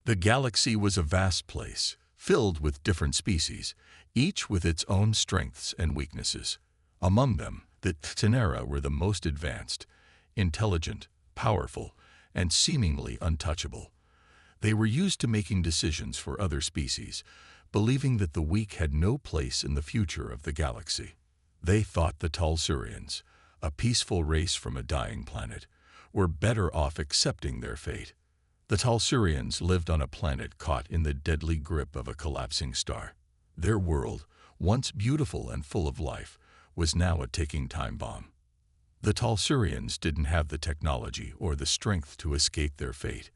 The galaxy was a vast place, filled with different species, each with its own strengths and weaknesses. Among them, the Xenera were the most advanced, intelligent, powerful, and seemingly untouchable. They were used to making decisions for other species, believing that the weak had no place in the future of the galaxy. They thought the Talsurians, a peaceful race from a dying planet, were better off accepting their fate. The Talsurians lived on a planet caught in the deadly grip of a collapsing star. Their world, once beautiful and full of life, was now a ticking time bomb. The Talsurians didn't have the technology or the strength to escape their fate.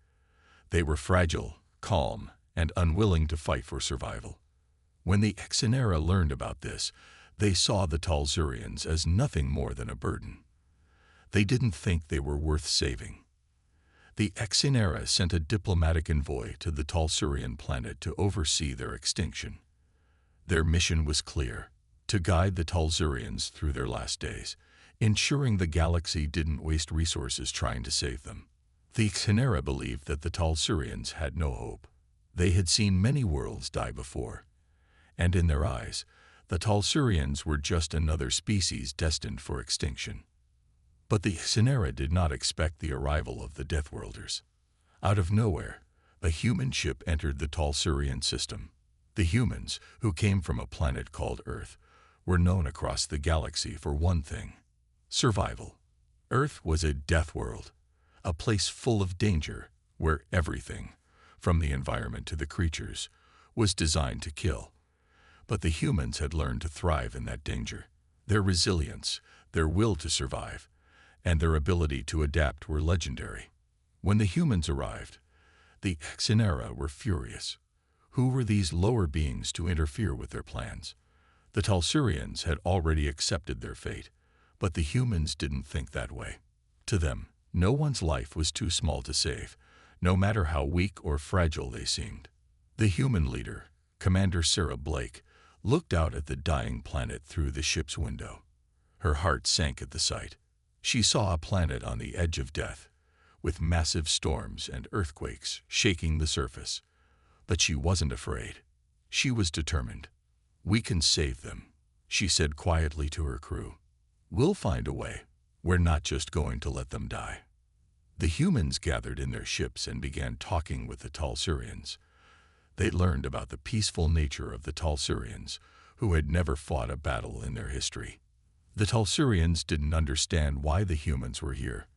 They were fragile, calm, and unwilling to fight for survival. When the Xenera learned about this, they saw the Talsurians as nothing more than a burden. They didn't think they were worth saving. The Xenera sent a diplomatic envoy to the Talsurian planet to oversee their extinction. Their mission was clear: to guide the Talsurians through their last days, ensuring the galaxy didn't waste resources trying to save them. The Xenera believed that the Talsurians had no hope. They had seen many worlds die before, and in their eyes, the Talsurians were just another species destined for extinction. But the Xenera did not expect the arrival of the Deathworlders. Out of nowhere, a human ship entered the Talsurian system. The humans, who came from a planet called Earth, were known across the galaxy for one thing: survival. Earth was a death world, a place full of danger, where everything, from the environment to the creatures, was designed to kill. But the humans had learned to thrive in that danger. Their resilience, their will to survive, and their ability to adapt were legendary. When the humans arrived, the Xenera were furious. Who were these lower beings to interfere with their plans? The Talsurians had already accepted their fate, but the humans didn't think that way. To them, no one's life was too small to save, no matter how weak or fragile they seemed. The human leader, Commander Sarah Blake, looked out at the dying planet through the ship's window. Her heart sank at the sight. She saw a planet on the edge of death, with massive storms and earthquakes shaking the surface. But she wasn't afraid. She was determined. "We can save them," she said quietly to her crew. "We'll find a way. We're not just going to let them die." The humans gathered in their ships and began talking with the Talsurians. They learned about the peaceful nature of the Talsurians, who had never fought a battle in their history. The Talsurians didn't understand why the humans were here.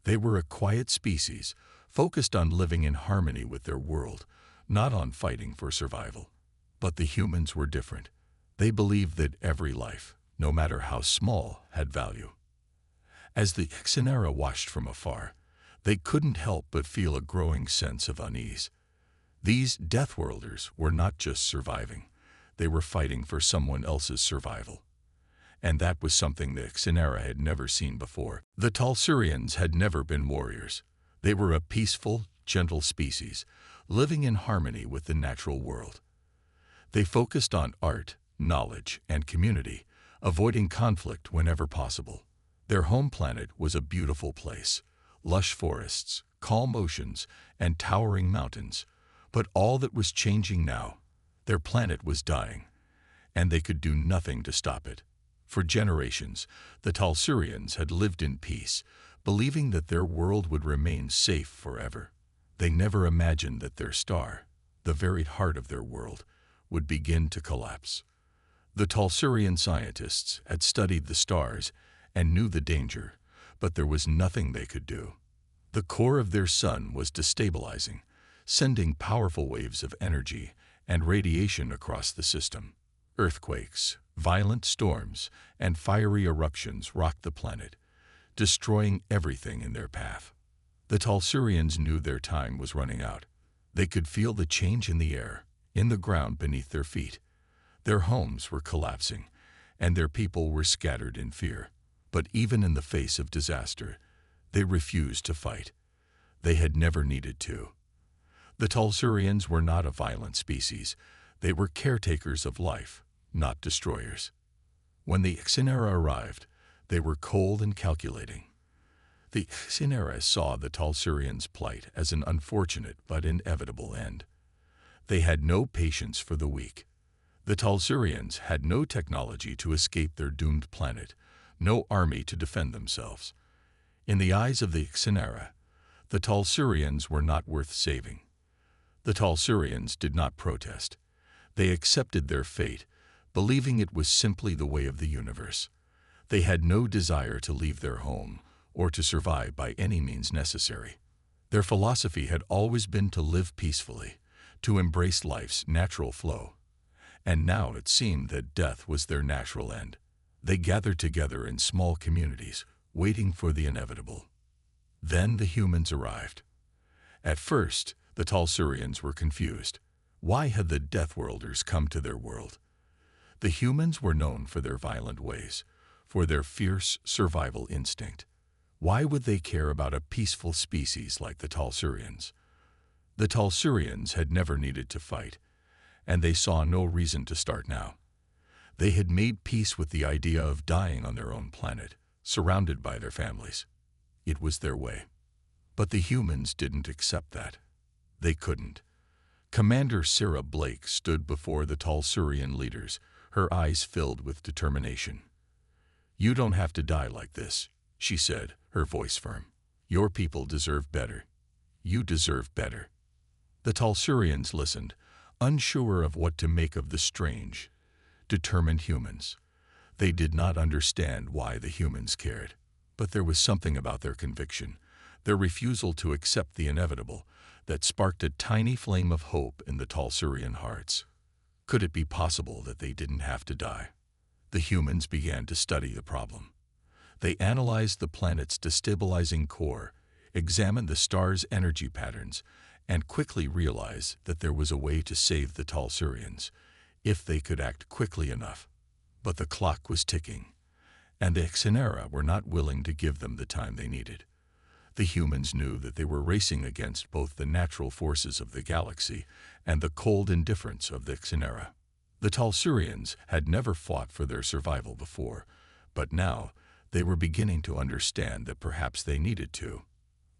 They were a quiet species, focused on living in harmony with their world, not on fighting for survival. But the humans were different. They believed that every life, no matter how small, had value. As the Xenera watched from afar, they couldn't help but feel a growing sense of unease. These Deathworlders were not just surviving. They were fighting for someone else's survival. And that was something the Xenera had never seen before. The Talsurians had never been warriors. They were a peaceful, gentle species, living in harmony with the natural world. They focused on art, knowledge, and community, avoiding conflict whenever possible. Their home planet was a beautiful place: lush forests, calm oceans, and towering mountains. But all that was changing now. Their planet was dying, and they could do nothing to stop it. For generations, the Talsurians had lived in peace, believing that their world would remain safe forever. They never imagined that their star, the very heart of their world, would begin to collapse. The Talsurian scientists had studied the stars and knew the danger, but there was nothing they could do. The core of their sun was destabilizing, sending powerful waves of energy and radiation across the system. Earthquakes, violent storms, and fiery eruptions rocked the planet, destroying everything in their path. The Talsurians knew their time was running out. They could feel the change in the air, in the ground beneath their feet. Their homes were collapsing, and their people were scattered in fear. But even in the face of disaster, they refused to fight. They had never needed to. The Talsurians were not a violent species. They were caretakers of life, not destroyers. When the Xenera arrived, they were cold and calculating. The Xenera saw the Talsurians' plight as an unfortunate but inevitable end. They had no patience for the weak. The Talsurians had no technology to escape their doomed planet, no army to defend themselves. In the eyes of the Xenera, the Talsurians were not worth saving. The Talsurians did not protest. They accepted their fate, believing it was simply the way of the universe. They had no desire to leave their home or to survive by any means necessary. Their philosophy had always been to live peacefully, to embrace life's natural flow. And now it seemed that death was their natural end. They gathered together in small communities, waiting for the inevitable. Then the humans arrived. At first, the Talsurians were confused. Why had the Deathworlders come to their world? The humans were known for their violent ways, for their fierce survival instinct. Why would they care about a peaceful species like the Talsurians? The Talsurians had never needed to fight, and they saw no reason to start now. They had made peace with the idea of dying on their own planet, surrounded by their families. It was their way. But the humans didn't accept that. They couldn't. Commander Sarah Blake stood before the Talsurian leaders, her eyes filled with determination. "You don't have to die like this," she said, her voice firm. "Your people deserve better. You deserve better." The Talsurians listened, unsure of what to make of the strange, determined humans. They did not understand why the humans cared, but there was something about their conviction, their refusal to accept the inevitable, that sparked a tiny flame of hope in the Talsurian hearts. Could it be possible that they didn't have to die? The humans began to study the problem. They analyzed the planet's destabilizing core, examined the star's energy patterns, and quickly realized that there was a way to save the Talsurians, if they could act quickly enough. But the clock was ticking, and the Xenera were not willing to give them the time they needed. The humans knew that they were racing against both the natural forces of the galaxy and the cold indifference of the Xenera. The Talsurians had never fought for their survival before, but now they were beginning to understand that perhaps they needed to.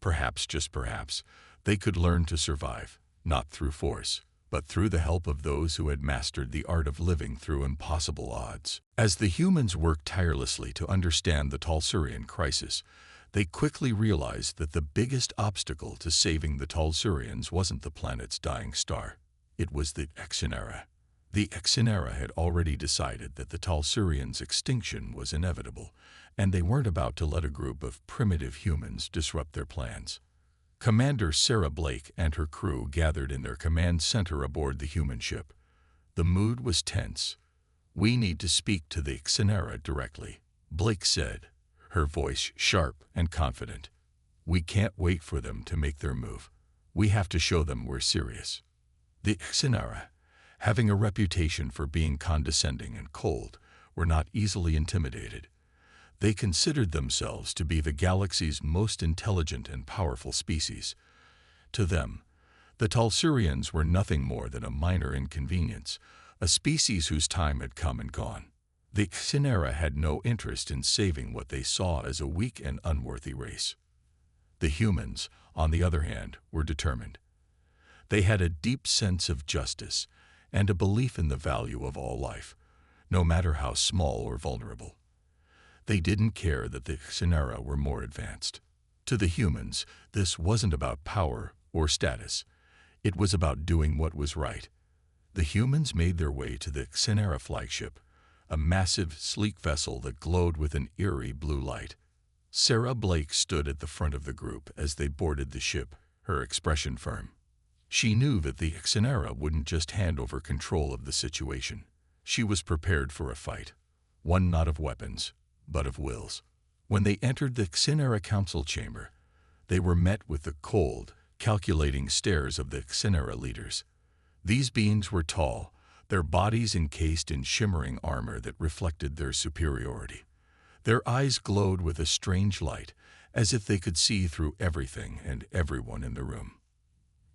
Perhaps, just perhaps, they could learn to survive, not through force, but through the help of those who had mastered the art of living through impossible odds. As the humans worked tirelessly to understand the Talsurian crisis, they quickly realized that the biggest obstacle to saving the Talsurians wasn't the planet's dying star. It was the Xenera. The Xenera had already decided that the Talsurians' extinction was inevitable, and they weren't about to let a group of primitive humans disrupt their plans. Commander Sarah Blake and her crew gathered in their command center aboard the human ship. The mood was tense. "We need to speak to the Xenera directly," Blake said, her voice sharp and confident. "We can't wait for them to make their move. We have to show them we're serious." The Xenera, having a reputation for being condescending and cold, were not easily intimidated. They considered themselves to be the galaxy's most intelligent and powerful species. To them, the Talsurians were nothing more than a minor inconvenience, a species whose time had come and gone. The Xenera had no interest in saving what they saw as a weak and unworthy race. The humans, on the other hand, were determined. They had a deep sense of justice and a belief in the value of all life, no matter how small or vulnerable. They didn't care that the Xenera were more advanced. To the humans, this wasn't about power or status. It was about doing what was right. The humans made their way to the Xenera flagship, a massive, sleek vessel that glowed with an eerie blue light. Sarah Blake stood at the front of the group as they boarded the ship, her expression firm. She knew that the Xenera wouldn't just hand over control of the situation. She was prepared for a fight, one not of weapons, but of wills. When they entered the Xenera council chamber, they were met with the cold, calculating stares of the Xenera leaders. These beings were tall, their bodies encased in shimmering armor that reflected their superiority. Their eyes glowed with a strange light, as if they could see through everything and everyone in the room.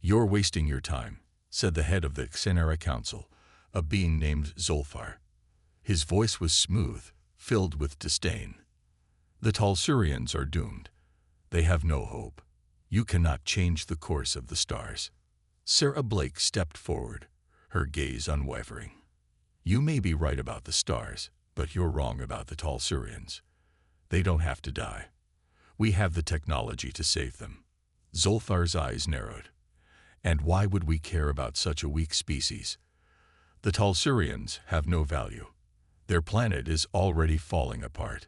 "You're wasting your time," said the head of the Xenera council, a being named Zolfar. His voice was smooth, filled with disdain. "The Talsurians are doomed. They have no hope. You cannot change the course of the stars. Sarah Blake stepped forward, her gaze unwavering. You may be right about the stars, but you're wrong about the Talsurians. They don't have to die. We have the technology to save them. Zolthar's eyes narrowed. And why would we care about such a weak species? The Talsurians have no value. Their planet is already falling apart.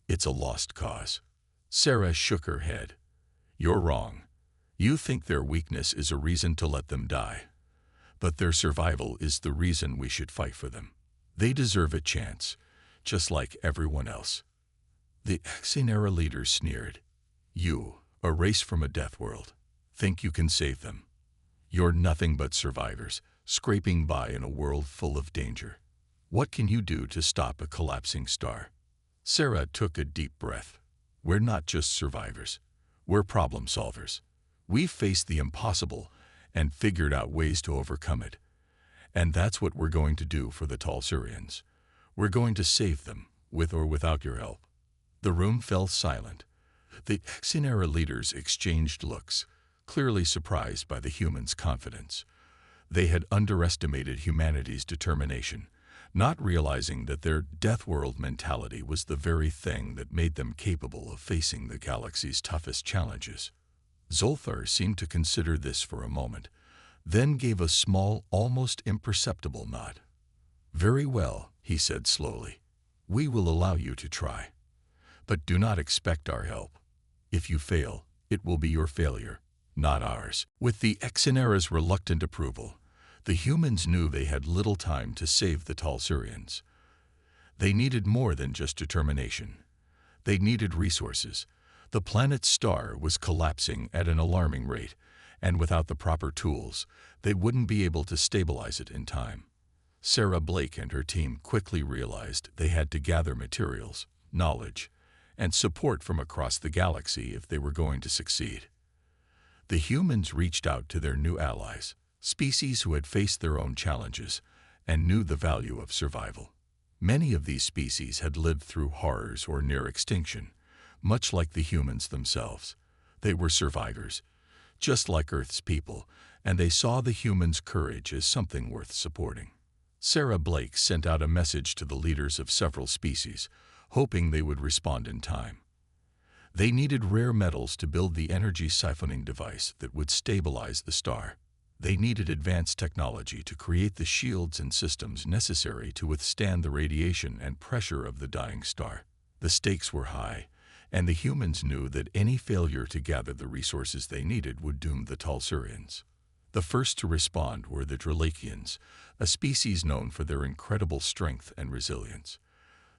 It's a lost cause. Sarah shook her head. You're wrong. You think their weakness is a reason to let them die. But their survival is the reason we should fight for them. They deserve a chance, just like everyone else. The Xenera leaders sneered. You, a race from a death world, think you can save them. You're nothing but survivors, scraping by in a world full of danger. What can you do to stop a collapsing star? Sarah took a deep breath. We're not just survivors. We're problem solvers. We've faced the impossible and figured out ways to overcome it. And that's what we're going to do for the Talsurians. We're going to save them, with or without your help. The room fell silent. The Xenera leaders exchanged looks, clearly surprised by the humans' confidence. They had underestimated humanity's determination, not realizing that their death world mentality was the very thing that made them capable of facing the galaxy's toughest challenges. Zolthar seemed to consider this for a moment, then gave a small, almost imperceptible nod. Very well, he said slowly. We will allow you to try. But do not expect our help. If you fail, it will be your failure, not ours. With the Xenera's reluctant approval, the humans knew they had little time to save the Talsurians. They needed more than just determination. They needed resources. The planet's star was collapsing at an alarming rate, and without the proper tools, they wouldn't be able to stabilize it in time. Sarah Blake and her team quickly realized they had to gather materials, knowledge, and support from across the galaxy if they were going to succeed. The humans reached out to their new allies, species who had faced their own challenges and knew the value of survival. Many of these species had lived through horrors or near extinction, much like the humans themselves. They were survivors, just like Earth's people, and they saw the humans' courage as something worth supporting. Sarah Blake sent out a message to the leaders of several species, hoping they would respond in time. They needed rare metals to build the energy siphoning device that would stabilize the star. They needed advanced technology to create the shields and systems necessary to withstand the radiation and pressure of the dying star. The stakes were high, and the humans knew that any failure to gather the resources they needed would doom the Talsurians. The first to respond were the Dralakians, a species known for their incredible strength and resilience.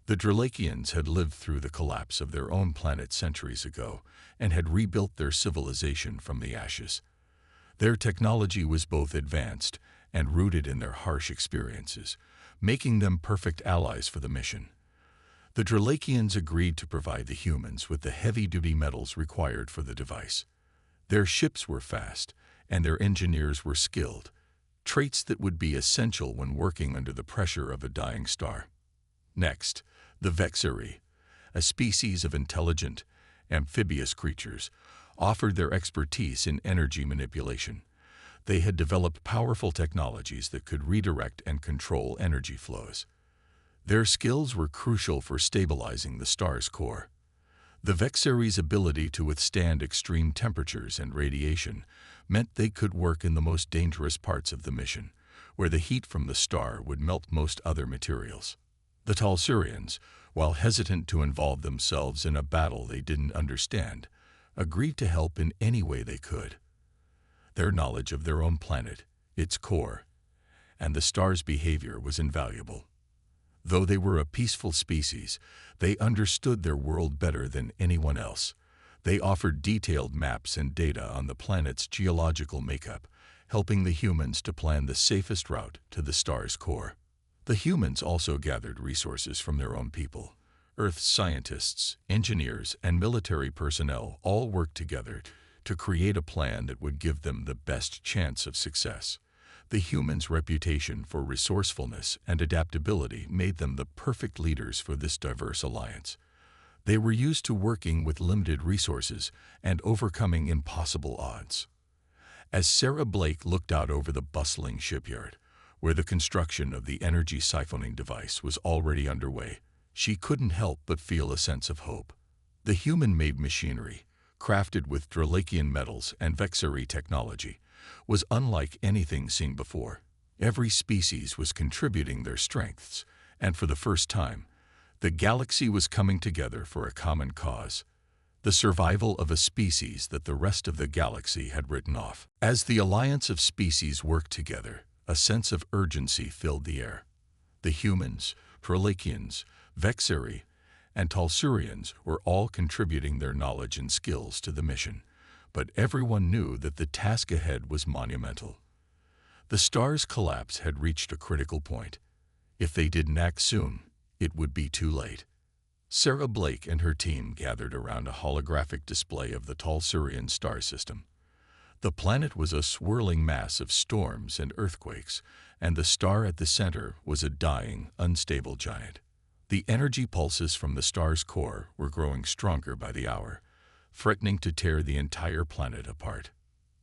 The Dralakians had lived through the collapse of their own planet centuries ago and had rebuilt their civilization from the ashes. Their technology was both advanced and rooted in their harsh experiences, making them perfect allies for the mission. The Dralakians agreed to provide the humans with the heavy-duty metals required for the device. Their ships were fast, and their engineers were skilled, traits that would be essential when working under the pressure of a dying star. Next, the Vexeri, a species of intelligent, amphibious creatures, offered their expertise in energy manipulation. They had developed powerful technologies that could redirect and control energy flows. Their skills were crucial for stabilizing the star's core. The Vexeri's ability to withstand extreme temperatures and radiation meant they could work in the most dangerous parts of the mission, where the heat from the star would melt most other materials. The Talsurians, while hesitant to involve themselves in a battle they didn't understand, agreed to help in any way they could. Their knowledge of their own planet, its core, and the star's behavior was invaluable. Though they were a peaceful species, they understood their world better than anyone else. They offered detailed maps and data on the planet's geological makeup, helping the humans to plan the safest route to the star's core. The humans also gathered resources from their own people. Earth's scientists, engineers, and military personnel all worked together to create a plan that would give them the best chance of success. The humans' reputation for resourcefulness and adaptability made them the perfect leaders for this diverse alliance. They were used to working with limited resources and overcoming impossible odds. As Sarah Blake looked out over the bustling shipyard, where the construction of the energy siphoning device was already underway, she couldn't help but feel a sense of hope. The human-made machinery, crafted with Dralakian metals and Vexari technology, was unlike anything seen before. Every species was contributing their strengths, and for the first time, the galaxy was coming together for a common cause: the survival of a species that the rest of the galaxy had written off. As the alliance of species worked together, a sense of urgency filled the air. The humans, Dralakians, Vexari, and Talsurians were all contributing their knowledge and skills to the mission, but everyone knew that the task ahead was monumental. The star's collapse had reached a critical point. If they didn't act soon, it would be too late. Sarah Blake and her team gathered around a holographic display of the Talsurian star system. The planet was a swirling mass of storms and earthquakes, and the star at the center was a dying, unstable giant. The energy pulses from the star's core were growing stronger by the hour, threatening to tear the entire planet apart.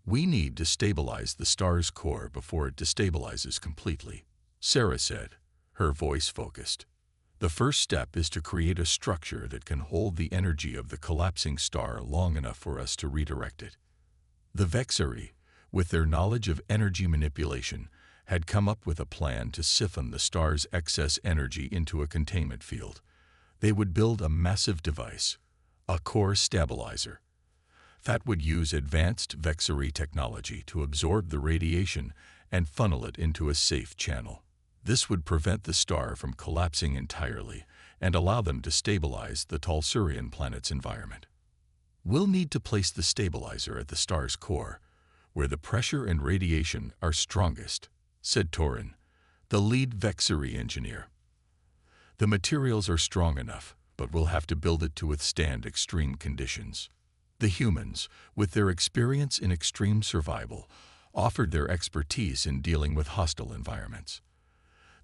"We need to stabilize the star's core before it destabilizes completely," Sarah said, her voice focused. "The first step is to create a structure that can hold the energy of the collapsing star long enough for us to redirect it." The Vexari, with their knowledge of energy manipulation, had come up with a plan to siphon the star's excess energy into a containment field. They would build a massive device, a core stabilizer, that would use advanced Vexari technology to absorb the radiation and funnel it into a safe channel. This would prevent the star from collapsing entirely and allow them to stabilize the Talsurian planet's environment. "We'll need to place the stabilizer at the star's core, where the pressure and radiation are strongest," said Torin, the lead Vexari engineer. "The materials are strong enough, but we'll have to build it to withstand extreme conditions." The humans, with their experience in extreme survival, offered their expertise in dealing with hostile environments.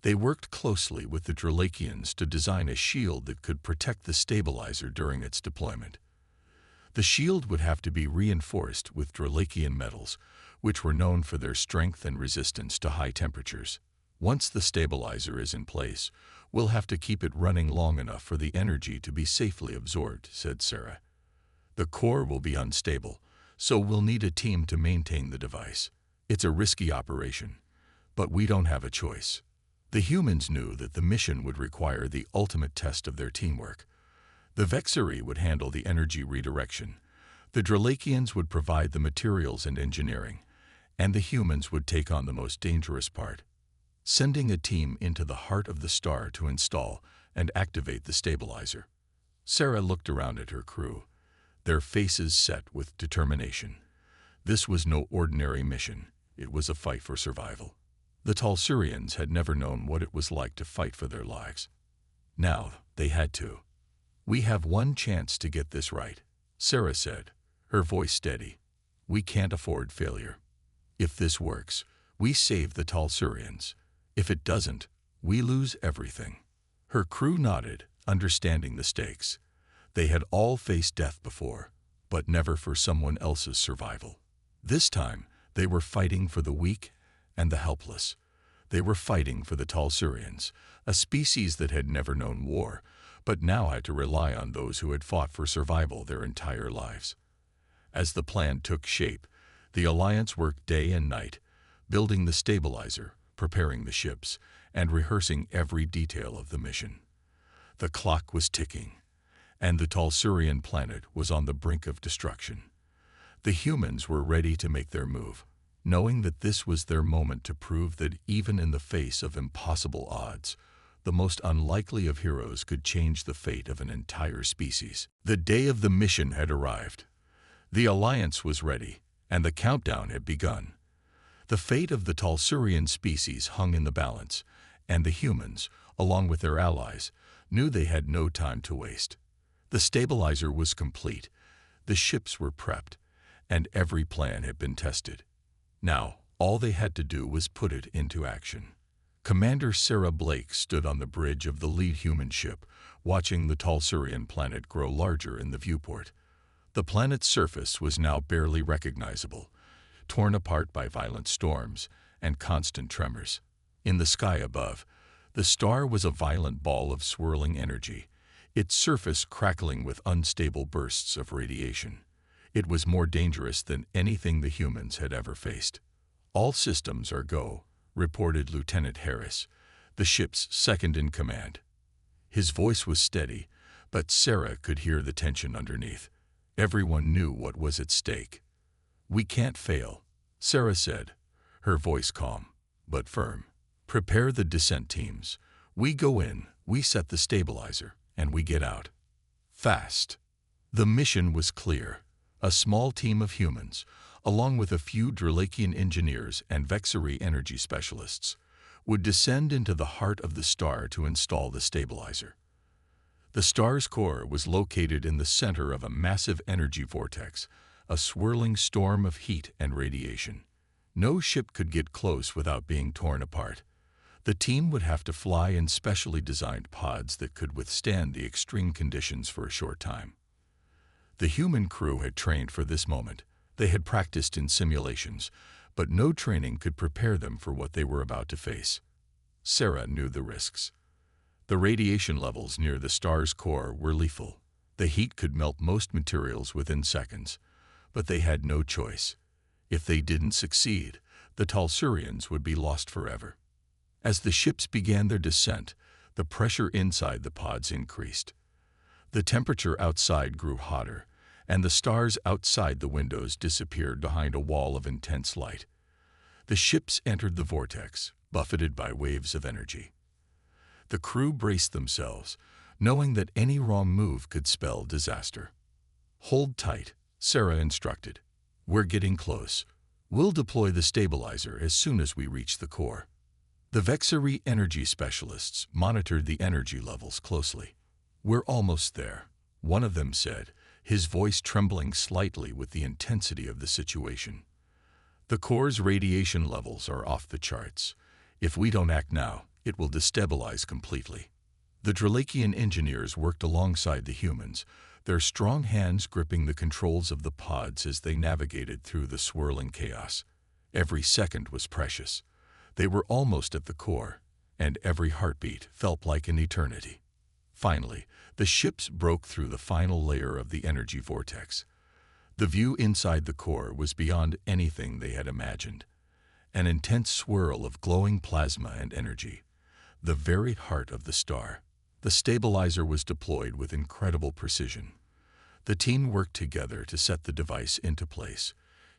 They worked closely with the Dralakians to design a shield that could protect the stabilizer during its deployment. The shield would have to be reinforced with Dralakian metals, which were known for their strength and resistance to high temperatures. "Once the stabilizer is in place, we'll have to keep it running long enough for the energy to be safely absorbed," said Sarah. "The core will be unstable, so we'll need a team to maintain the device. It's a risky operation, but we don't have a choice." The humans knew that the mission would require the ultimate test of their teamwork. The Vexari would handle the energy redirection, the Dralakians would provide the materials and engineering, and the humans would take on the most dangerous part: sending a team into the heart of the star to install and activate the stabilizer. Sarah looked around at her crew, their faces set with determination. This was no ordinary mission. It was a fight for survival. The Talsurians had never known what it was like to fight for their lives. Now they had to. "We have one chance to get this right," Sarah said, her voice steady. "We can't afford failure. If this works, we save the Talsurians. If it doesn't, we lose everything." Her crew nodded, understanding the stakes. They had all faced death before, but never for someone else's survival. This time, they were fighting for the weak and the helpless. They were fighting for the Talsurians, a species that had never known war, but now had to rely on those who had fought for survival their entire lives. As the plan took shape, the Alliance worked day and night, building the stabilizer, preparing the ships, and rehearsing every detail of the mission. The clock was ticking, and the Talsurian planet was on the brink of destruction. The humans were ready to make their move, knowing that this was their moment to prove that even in the face of impossible odds, the most unlikely of heroes could change the fate of an entire species. The day of the mission had arrived. The Alliance was ready, and the countdown had begun. The fate of the Talsurian species hung in the balance, and the humans, along with their allies, knew they had no time to waste. The stabilizer was complete, the ships were prepped, and every plan had been tested. Now, all they had to do was put it into action. Commander Sarah Blake stood on the bridge of the lead human ship, watching the Talsurian planet grow larger in the viewport. The planet's surface was now barely recognizable, torn apart by violent storms and constant tremors. In the sky above, the star was a violent ball of swirling energy, its surface crackling with unstable bursts of radiation. It was more dangerous than anything the humans had ever faced. "All systems are go," reported Lieutenant Harris, the ship's second-in-command. His voice was steady, but Sarah could hear the tension underneath. Everyone knew what was at stake. "We can't fail," Sarah said, her voice calm, but firm. "Prepare the descent teams. We go in, we set the stabilizer, and we get out. Fast." The mission was clear. A small team of humans, along with a few Dralakian engineers and Vexari energy specialists, would descend into the heart of the star to install the stabilizer. The star's core was located in the center of a massive energy vortex, a swirling storm of heat and radiation. No ship could get close without being torn apart. The team would have to fly in specially designed pods that could withstand the extreme conditions for a short time. The human crew had trained for this moment. They had practiced in simulations, but no training could prepare them for what they were about to face. Sarah knew the risks. The radiation levels near the star's core were lethal. The heat could melt most materials within seconds, but they had no choice. If they didn't succeed, the Talsurians would be lost forever. As the ships began their descent, the pressure inside the pods increased. The temperature outside grew hotter, and the stars outside the windows disappeared behind a wall of intense light. The ships entered the vortex, buffeted by waves of energy. The crew braced themselves, knowing that any wrong move could spell disaster. "Hold tight," Sarah instructed. "We're getting close. We'll deploy the stabilizer as soon as we reach the core." The Vexari energy specialists monitored the energy levels closely. "We're almost there," one of them said, his voice trembling slightly with the intensity of the situation. "The core's radiation levels are off the charts. If we don't act now, it will destabilize completely." The Dralakian engineers worked alongside the humans, their strong hands gripping the controls of the pods as they navigated through the swirling chaos. Every second was precious. They were almost at the core, and every heartbeat felt like an eternity. Finally, the ships broke through the final layer of the energy vortex. The view inside the core was beyond anything they had imagined. An intense swirl of glowing plasma and energy, the very heart of the star. The stabilizer was deployed with incredible precision. The team worked together to set the device into place,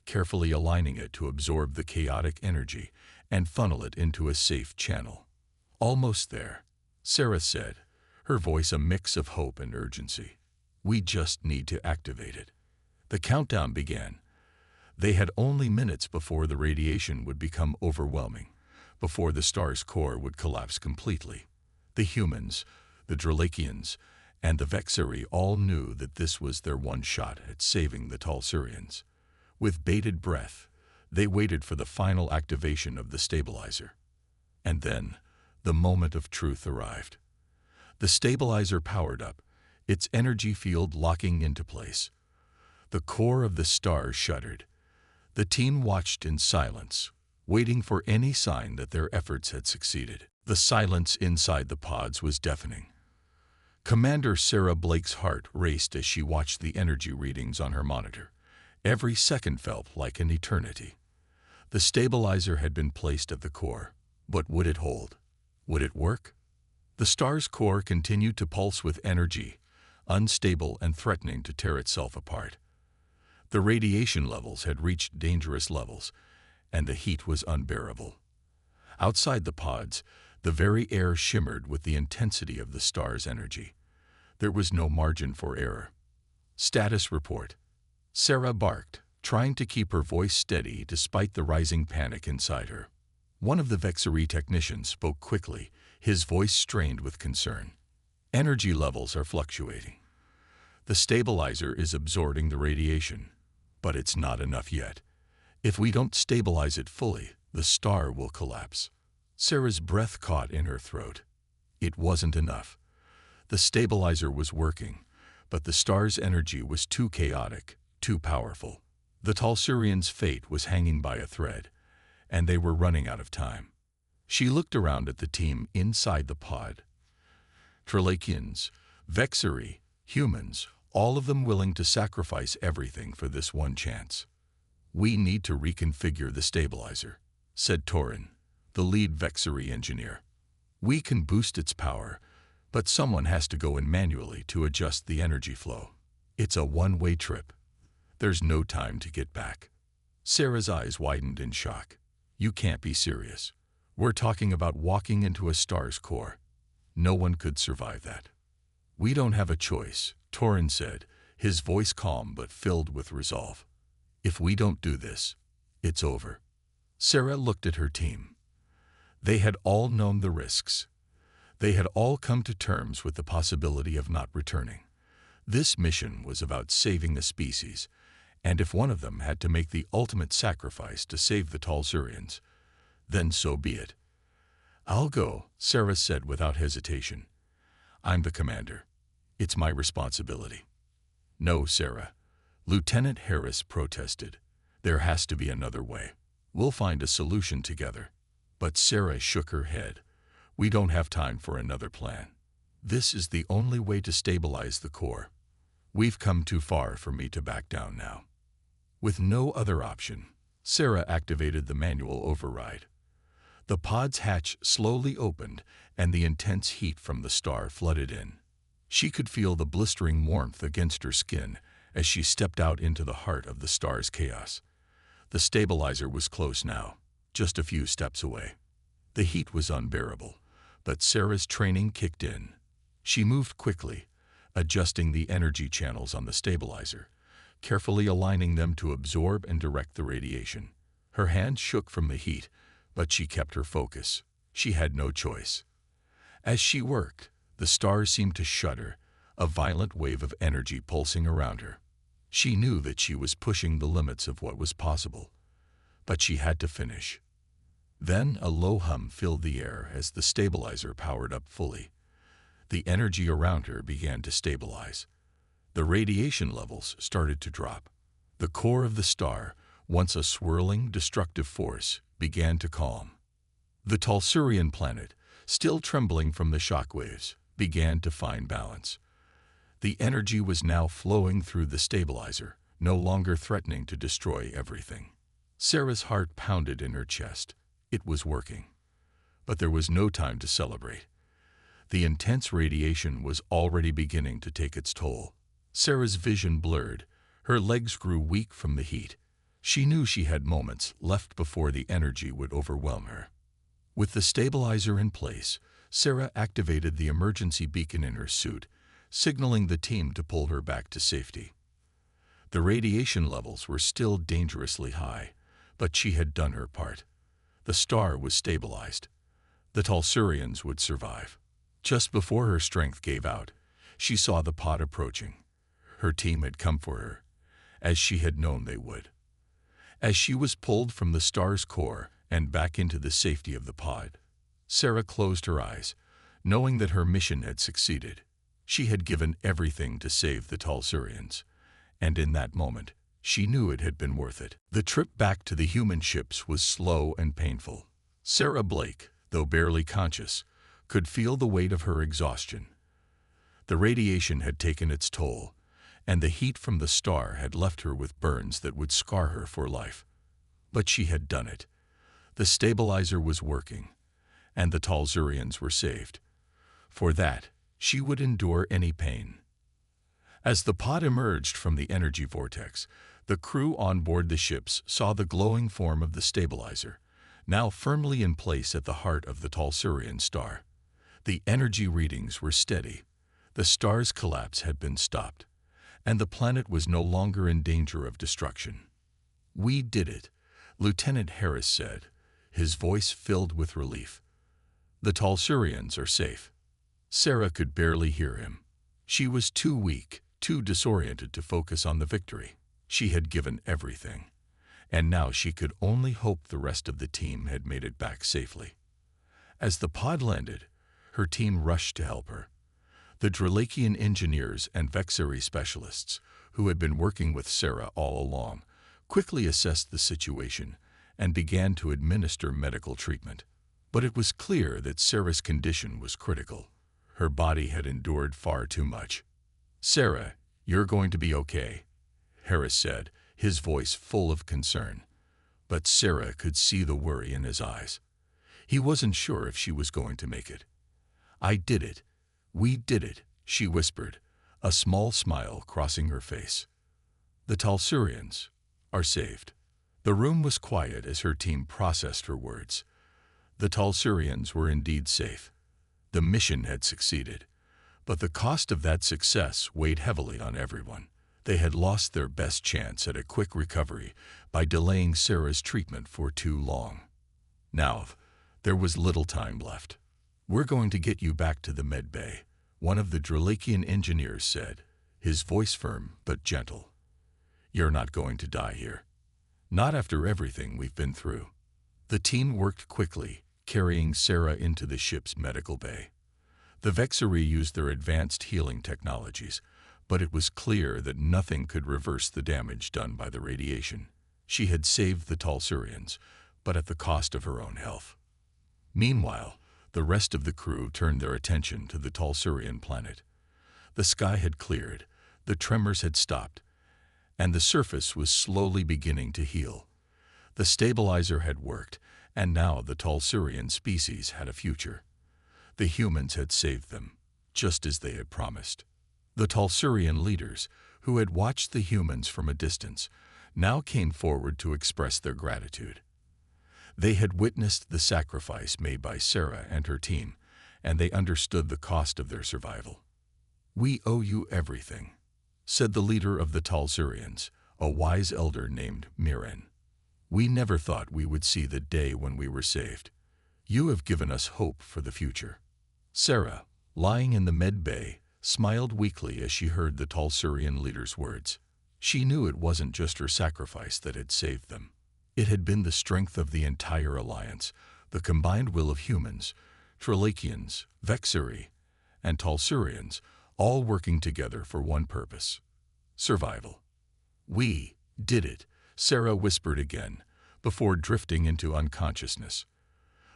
carefully aligning it to absorb the chaotic energy and funnel it into a safe channel. "Almost there," Sarah said, her voice a mix of hope and urgency. "We just need to activate it." The countdown began. They had only minutes before the radiation would become overwhelming, before the star's core would collapse completely. The humans, the Dralakians, and the Vexari all knew that this was their one shot at saving the Talsurians. With bated breath, they waited for the final activation of the stabilizer. And then, the moment of truth arrived. The stabilizer powered up, its energy field locking into place. The core of the star shuddered. The team watched in silence, waiting for any sign that their efforts had succeeded. The silence inside the pods was deafening. Commander Sarah Blake's heart raced as she watched the energy readings on her monitor. Every second felt like an eternity. The stabilizer had been placed at the core, but would it hold? Would it work? The star's core continued to pulse with energy, unstable and threatening to tear itself apart. The radiation levels had reached dangerous levels, and the heat was unbearable. Outside the pods, the very air shimmered with the intensity of the star's energy. There was no margin for error. "Status report," Sarah barked, trying to keep her voice steady despite the rising panic inside her. One of the Vexari technicians spoke quickly, his voice strained with concern. "Energy levels are fluctuating. The stabilizer is absorbing the radiation, but it's not enough yet. If we don't stabilize it fully, the star will collapse." Sarah's breath caught in her throat. It wasn't enough. The stabilizer was working, but the star's energy was too chaotic, too powerful. The Talsurians' fate was hanging by a thread, and they were running out of time. She looked around at the team inside the pod. Trelakians, Vexeri, humans, all of them willing to sacrifice everything for this one chance. "We need to reconfigure the stabilizer," said Torin, the lead Vexeri engineer. "We can boost its power, but someone has to go in manually to adjust the energy flow. It's a one-way trip. There's no time to get back." Sarah's eyes widened in shock. "You can't be serious. We're talking about walking into a star's core. No one could survive that." "We don't have a choice," Torin said, his voice calm but filled with resolve. "If we don't do this, it's over." Sarah looked at her team. They had all known the risks. They had all come to terms with the possibility of not returning. This mission was about saving a species, and if one of them had to make the ultimate sacrifice to save the Talsurians, then so be it. "I'll go," Sarah said without hesitation. "I'm the commander. It's my responsibility." "No, Sarah," Lieutenant Harris protested. "There has to be another way. We'll find a solution together." But Sarah shook her head. "We don't have time for another plan. This is the only way to stabilize the core. We've come too far for me to back down now." With no other option, Sarah activated the manual override. The pod's hatch slowly opened, and the intense heat from the star flooded in. She could feel the blistering warmth against her skin as she stepped out into the heart of the star's chaos. The stabilizer was close now, just a few steps away. The heat was unbearable, but Sarah's training kicked in. She moved quickly, adjusting the energy channels on the stabilizer, carefully aligning them to absorb and direct the radiation. Her hands shook from the heat, but she kept her focus. She had no choice. As she worked, the stars seemed to shudder, a violent wave of energy pulsing around her. She knew that she was pushing the limits of what was possible, but she had to finish. Then a low hum filled the air as the stabilizer powered up fully. The energy around her began to stabilize. The radiation levels started to drop. The core of the star, once a swirling, destructive force, began to calm. The Talsurian planet, still trembling from the shockwaves, began to find balance. The energy was now flowing through the stabilizer, no longer threatening to destroy everything. Sarah's heart pounded in her chest. It was working. But there was no time to celebrate. The intense radiation was already beginning to take its toll. Sarah's vision blurred. Her legs grew weak from the heat. She knew she had moments left before the energy would overwhelm her. With the stabilizer in place, Sarah activated the emergency beacon in her suit, signaling the team to pull her back to safety. The radiation levels were still dangerously high, but she had done her part. The star was stabilized. The Talsurians would survive. Just before her strength gave out, she saw the pod approaching. Her team had come for her, as she had known they would. As she was pulled from the star's core and back into the safety of the pod, Sarah closed her eyes, knowing that her mission had succeeded. She had given everything to save the Talsurians, and in that moment, she knew it had been worth it. The trip back to the human ships was slow and painful. Sarah Blake, though barely conscious, could feel the weight of her exhaustion. The radiation had taken its toll, and the heat from the star had left her with burns that would scar her for life. But she had done it. The stabilizer was working, and the Talsurians were saved. For that, she would endure any pain. As the pod emerged from the energy vortex, the crew on board the ships saw the glowing form of the stabilizer, now firmly in place at the heart of the Talsurian star. The energy readings were steady. The star's collapse had been stopped, and the planet was no longer in danger of destruction. "We did it," Lieutenant Harris said, his voice filled with relief. "The Talsurians are safe." Sarah could barely hear him. She was too weak, too disoriented to focus on the victory. She had given everything, and now she could only hope the rest of the team had made it back safely. As the pod landed, her team rushed to help her. The Dralakian engineers and Vexari specialists, who had been working with Sarah all along, quickly assessed the situation and began to administer medical treatment. But it was clear that Sarah's condition was critical. Her body had endured far too much. "Sarah, you're going to be okay," Harris said, his voice full of concern. But Sarah could see the worry in his eyes. He wasn't sure if she was going to make it. "I did it. We did it," she whispered, a small smile crossing her face. "The Talsurians are saved." The room was quiet as her team processed her words. The Talsurians were indeed safe. The mission had succeeded, but the cost of that success weighed heavily on everyone. They had lost their best chance at a quick recovery by delaying Sarah's treatment for too long. Now, there was little time left. "We're going to get you back to the med bay," one of the Dralakian engineers said, his voice firm but gentle. "You're not going to die here. Not after everything we've been through." The team worked quickly, carrying Sarah into the ship's medical bay. The Vexari used their advanced healing technologies, but it was clear that nothing could reverse the damage done by the radiation. She had saved the Talsurians, but at the cost of her own health. Meanwhile, the rest of the crew turned their attention to the Talsurian planet. The sky had cleared, the tremors had stopped, and the surface was slowly beginning to heal. The stabilizer had worked, and now the Talsurian species had a future. The humans had saved them, just as they had promised. The Talsurian leaders, who had watched the humans from a distance, now came forward to express their gratitude. They had witnessed the sacrifice made by Sarah and her team, and they understood the cost of their survival. "We owe you everything," said the leader of the Talsurians, a wise elder named Miren. "We never thought we would see the day when we were saved. You have given us hope for the future." Sarah, lying in the med bay, smiled weakly as she heard the Talsurian leader's words. She knew it wasn't just her sacrifice that had saved them. It had been the strength of the entire alliance, the combined will of humans, Dralakians, Vexari, and Talsurians, all working together for one purpose: survival. "We did it," Sarah whispered again, before drifting into unconsciousness.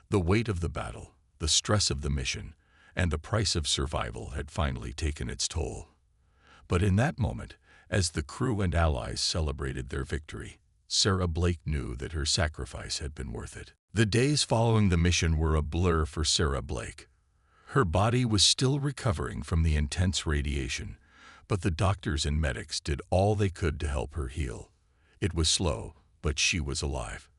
The weight of the battle, the stress of the mission, and the price of survival had finally taken its toll. But in that moment, as the crew and allies celebrated their victory, Sarah Blake knew that her sacrifice had been worth it. The days following the mission were a blur for Sarah Blake. Her body was still recovering from the intense radiation, but the doctors and medics did all they could to help her heal. It was slow, but she was alive.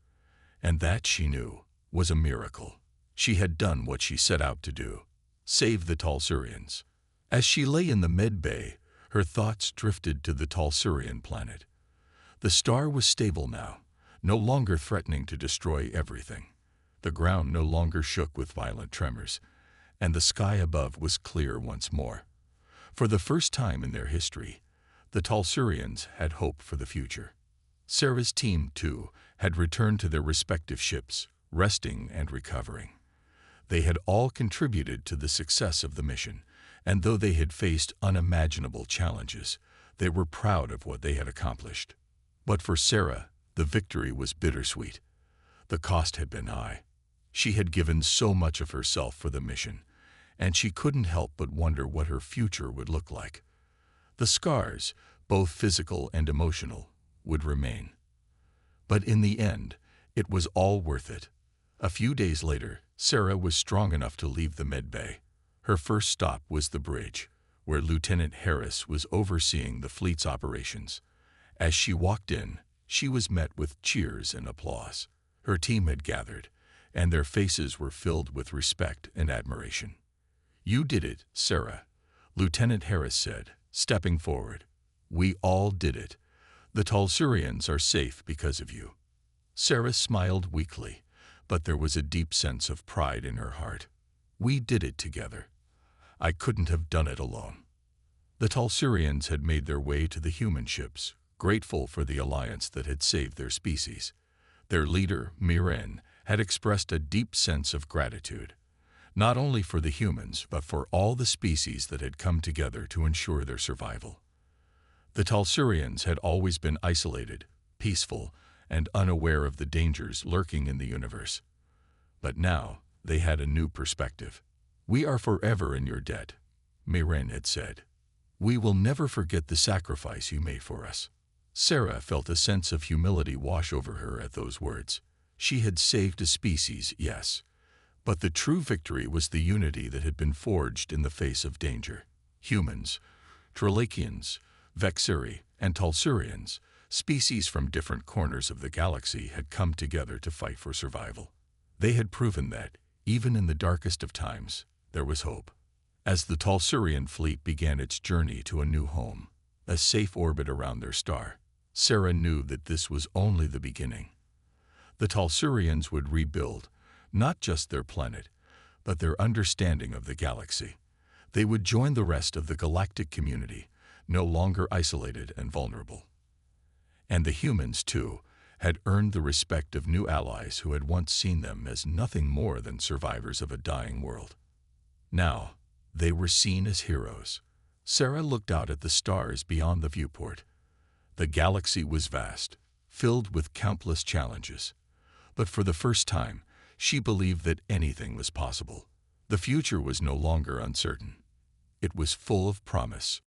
And that, she knew, was a miracle. She had done what she set out to do: save the Talsurians. As she lay in the med bay, her thoughts drifted to the Talsurian planet. The star was stable now, no longer threatening to destroy everything. The ground no longer shook with violent tremors, and the sky above was clear once more. For the first time in their history, the Talsurians had hope for the future. Sarah's team, too, had returned to their respective ships, resting and recovering. They had all contributed to the success of the mission, and though they had faced unimaginable challenges, they were proud of what they had accomplished. But for Sarah, the victory was bittersweet. The cost had been high. She had given so much of herself for the mission, and she couldn't help but wonder what her future would look like. The scars, both physical and emotional, would remain. But in the end, it was all worth it. A few days later, Sarah was strong enough to leave the med bay. Her first stop was the bridge, where Lieutenant Harris was overseeing the fleet's operations. As she walked in, she was met with cheers and applause. Her team had gathered, and their faces were filled with respect and admiration. "You did it, Sarah," Lieutenant Harris said, stepping forward. "We all did it. The Talsurians are safe because of you." Sarah smiled weakly, but there was a deep sense of pride in her heart. "We did it together. I couldn't have done it alone." The Talsurians had made their way to the human ships, grateful for the alliance that had saved their species. Their leader, Miren, had expressed a deep sense of gratitude. not only for the humans, but for all the species that had come together to ensure their survival. The Talsurians had always been isolated, peaceful, and unaware of the dangers lurking in the universe. But now they had a new perspective. "We are forever in your debt," Mayren had said. "We will never forget the sacrifice you made for us." Sarah felt a sense of humility wash over her at those words. She had saved a species, yes, but the true victory was the unity that had been forged in the face of danger. Humans, Tralakians, Vexiri, and Talsurians, species from different corners of the galaxy, had come together to fight for survival. They had proven that, even in the darkest of times, there was hope. As the Talsurian fleet began its journey to a new home, a safe orbit around their star, Sarah knew that this was only the beginning. The Talsurians would rebuild, not just their planet, but their understanding of the galaxy. They would join the rest of the galactic community, no longer isolated and vulnerable. And the humans, too, had earned the respect of new allies who had once seen them as nothing more than survivors of a dying world. Now, they were seen as heroes. Sarah looked out at the stars beyond the viewport. The galaxy was vast, filled with countless challenges. But for the first time, she believed that anything was possible. The future was no longer uncertain. It was full of promise.